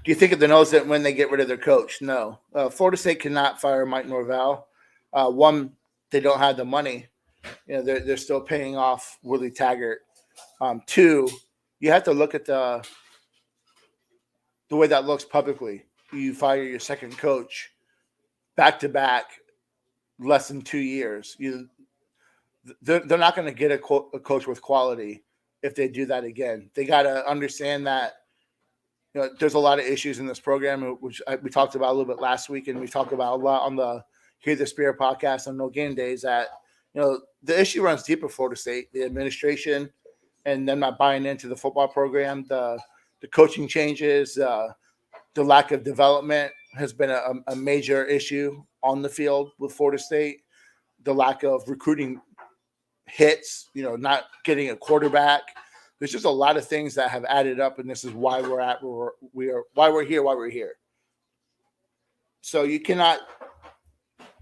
Do you think of the nose that when they get rid of their coach? No. Florida State cannot fire Mike Norvell. One, they don't have the money. They're still paying off Willie Taggart. Two, you have to look at the way that looks publicly. You fire your second coach back to back, less than 2 years. They're not going to get a coach with quality if they do that again. They got to understand that there's a lot of issues in this program, which we talked about a little bit last week, and we talked about a lot on the Hear the Spirit podcast on No Game Days. That the issue runs deep at Florida State, the administration, and them not buying into the football program, the coaching changes, the lack of development has been a major issue on the field with Florida State. The lack of recruiting hits, not getting a quarterback. There's just a lot of things that have added up, and this is why we're at where why we're here. So you cannot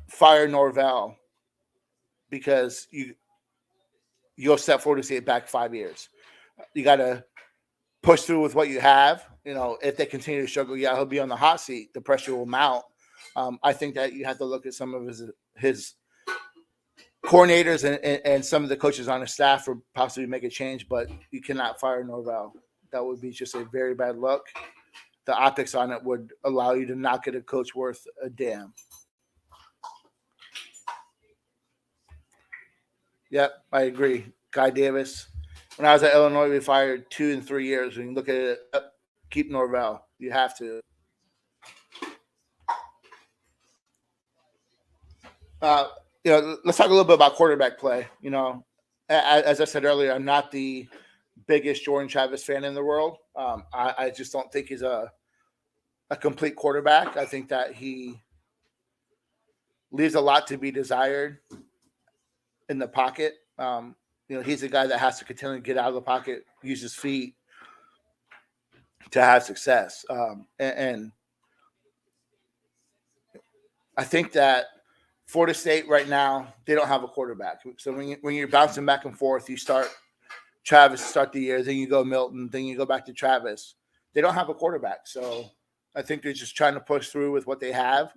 fire Norvell because you'll set Florida State back 5 years. You got to push through with what you have. If they continue to struggle, he'll be on the hot seat. The pressure will mount. I think that you have to look at some of his coordinators and some of the coaches on his staff for possibly make a change, but you cannot fire Norvell. That would be just a very bad look. The optics on it would allow you to not get a coach worth a damn. Yep, I agree. Guy Davis. When I was at Illinois, we fired 2 and 3 years. When you look at it, keep Norvell. You have to. Let's talk a little bit about quarterback play. As I said earlier, I'm not the biggest Jordan Travis fan in the world. I just don't think he's a complete quarterback. I think that he leaves a lot to be desired in the pocket. He's a guy that has to continue to get out of the pocket, use his feet to have success. And I think that Florida State right now, they don't have a quarterback. So when you're bouncing back and forth, you start Travis to start the year, then you go Milton, then you go back to Travis. They don't have a quarterback. So I think they're just trying to push through with what they have.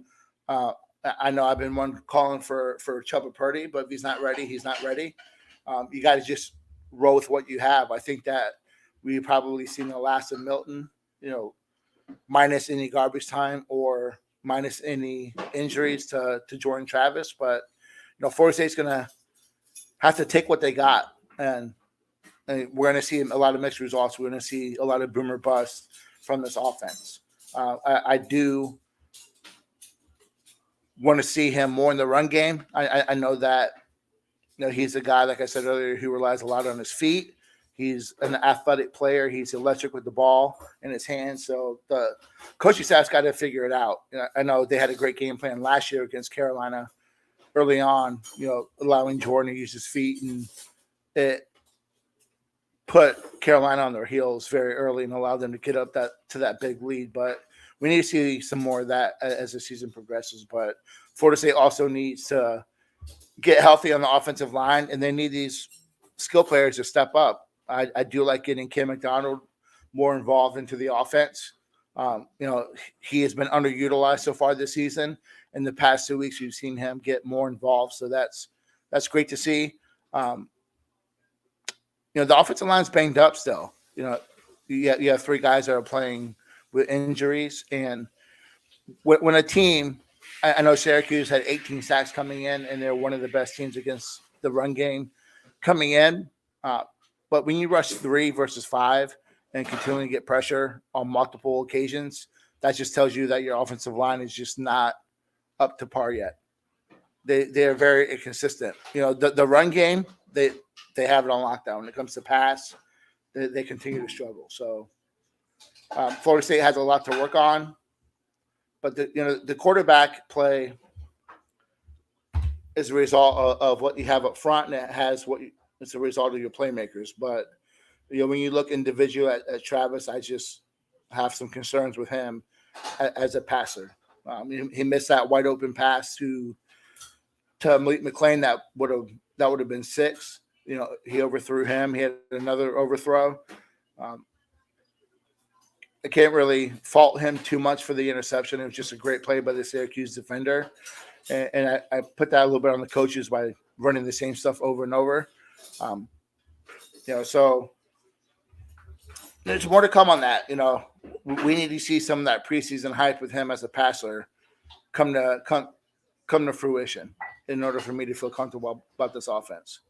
I know I've been one calling for Chubba Purdy, but if he's not ready, he's not ready. You got to just roll with what you have. I think that we've probably seen the last of Milton, minus any garbage time or minus any injuries to Jordan Travis. But, Florida State's going to have to take what they got. And we're going to see a lot of mixed results. We're going to see a lot of boomer bust from this offense. I do want to see him more in the run game. I know that, he's a guy, like I said earlier, who relies a lot on his feet. He's an athletic player. He's electric with the ball in his hands. So the coaching staff's got to figure it out. I know they had a great game plan last year against Carolina early on, allowing Jordan to use his feet, and it put Carolina on their heels very early and allowed them to get up to that big lead. But we need to see some more of that as the season progresses. But Florida State also needs to get healthy on the offensive line, and they need these skill players to step up. I do like getting Kim McDonald more involved into the offense. He has been underutilized so far this season. In the past 2 weeks, we've seen him get more involved, so that's great to see. The offensive line's banged up still. You have 3 guys that are playing with injuries, and when a team, I know Syracuse had 18 sacks coming in, and they're one of the best teams against the run game coming in. But when you rush 3 versus 5 and continue to get pressure on multiple occasions, that just tells you that your offensive line is just not up to par yet. They are very inconsistent. The run game, they have it on lockdown. When it comes to pass, they continue to struggle. So Florida State has a lot to work on. But the quarterback play is a result of what you have up front, and it's a result of your playmakers. But when you look individual at Travis, I just have some concerns with him as a passer. He missed that wide open pass to Malik McClain that would have been 6. He overthrew him. He had another overthrow. I can't really fault him too much for the interception. It was just a great play by the Syracuse defender. And I put that a little bit on the coaches by running the same stuff over and over. So there's more to come on that. We need to see some of that preseason hype with him as a passer come to fruition in order for me to feel comfortable about this offense.